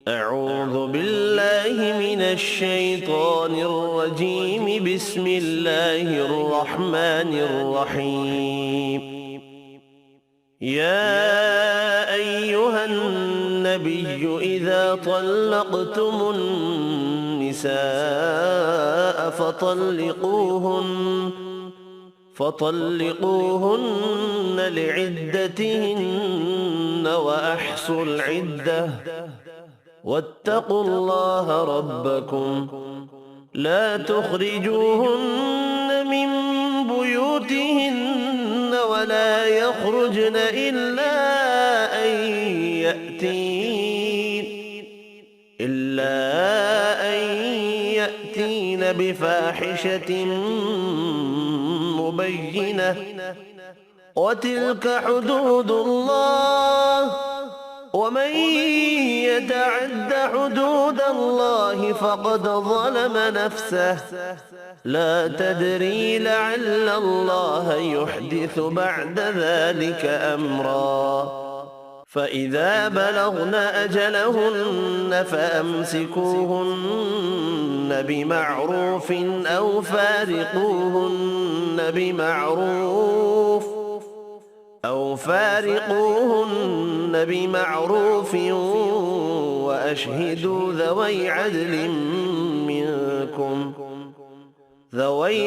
أعوذ بالله من الشيطان الرجيم. بسم الله الرحمن الرحيم. يا أيها النبي إذا طلقتم النساء فطلقوهن لعدتهن وأحصوا العدة واتقوا الله ربكم لا تخرجوهن من بيوتهن ولا يخرجن إلا أن يأتين بفاحشة مبينة وتلك حدود الله ومن يتعد حدود الله فقد ظلم نفسه لا تدري لعل الله يحدث بعد ذلك أمرا. فإذا بلغن أجلهن فأمسكوهن بمعروف أو فارقوهن بمعروف وأشهدوا ذوي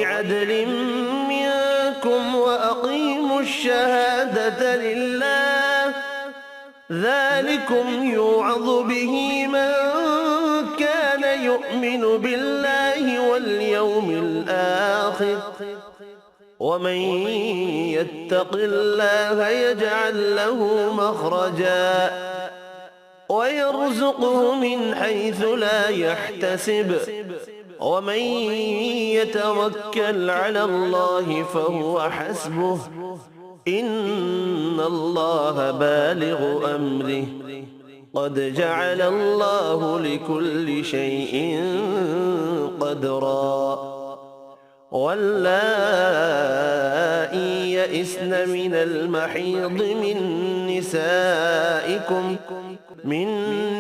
عدل منكم وأقيموا الشهادة لله ذلكم يوعظ به من كان يؤمن بالله واليوم الآخر ومن يتق الله يجعل له مخرجا ويرزقه من حيث لا يحتسب ومن يتوكل على الله فهو حسبه إن الله بالغ أمره قد جعل الله لكل شيء قدرا. واللائي يئسن من المحيض من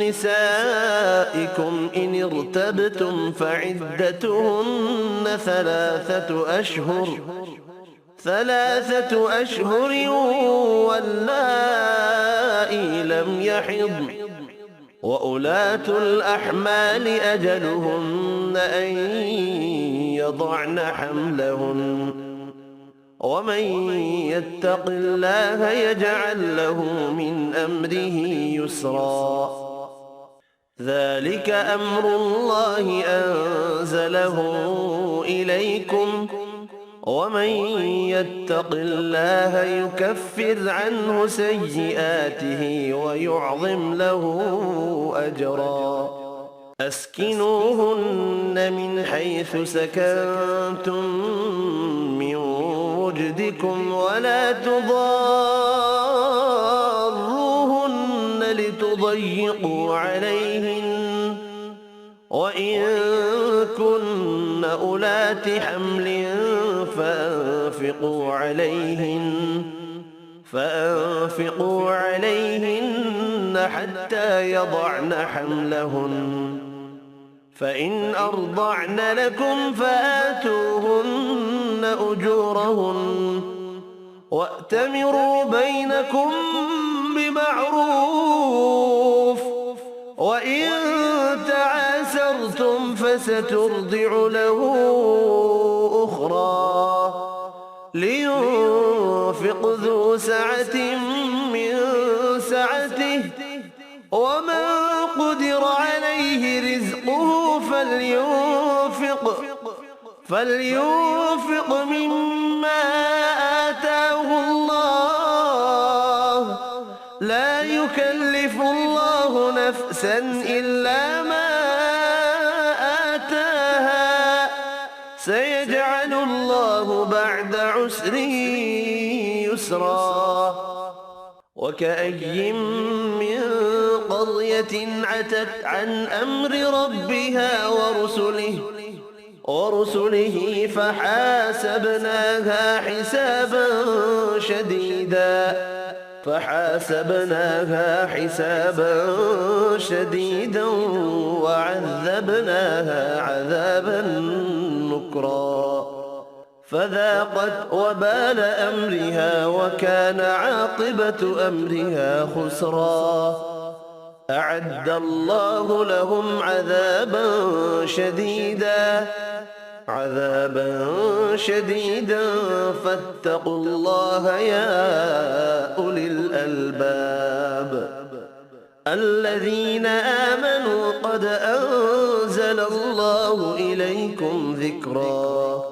نسائكم إن ارتبتم فعدتهن ثلاثة أشهر واللائي لم يحضن وأولاة الأحمال أجلهن أن يضعن حملهن ومن يتق الله يجعل له من أمره يسرا. ذلك أمر الله أنزله إليكم ومن يتق الله يكفر عنه سيئاته ويعظم له أجرا. أسكنوهن من حيث سكنتم من وجدكم ولا تضاروهن لتضيقوا عليهن وإن كن أولات حمل فأنفقوا عليهن حتى يضعن حملهن فإن أرضعن لكم فآتوهن أجورهن وأتمروا بينكم بمعروف وإن تعاسرتم فسترضع له أخرى لينفق ذو سعة من سعته ومن قدر عليه رزقه فلينفق مما آتاه الله لا يكلف الله نفسا إلا ما آتاها سيجعل الله بعد عسر يسرا. وكأي من قرية عتت عن أمر ربها ورسله فحاسبناها حسابا شديدا فحاسبناها حسابا شديدا وعذبناها عذابا نكرا فذاقت وبال أمرها وكان عاقبة أمرها خسرا أعد الله لهم عذابا شديدا فاتقوا الله يا أولي الألباب الذين آمنوا قد أنزل الله إليكم ذكرا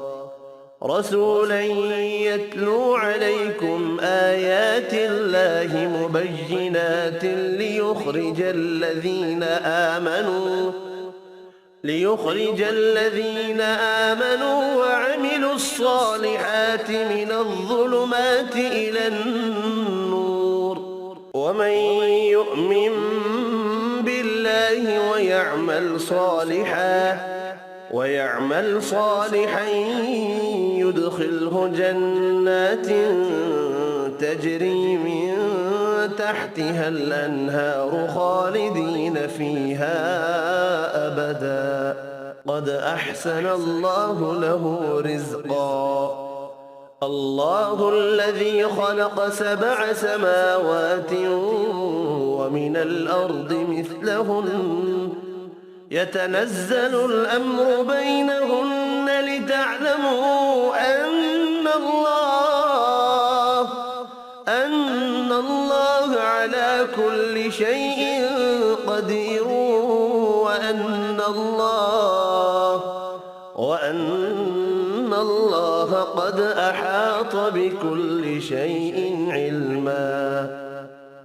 رسولا يتلو عليكم آيات الله مبينات ليخرج الذين آمنوا وعملوا الصالحات من الظلمات إلى النور ومن يؤمن بالله ويعمل صالحا يدخله جنات تجري من تحتها الأنهار خالدين فيها أبدا قد أحسن الله له رزقا الله الذي خلق 7 سماوات ومن الأرض مثلهن يتنزل الأمر بينهن لتعلموا أن الله على كل شيء قدير وأن الله قد أحاط بكل شيء علما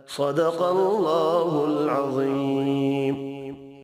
صدق الله العظيم.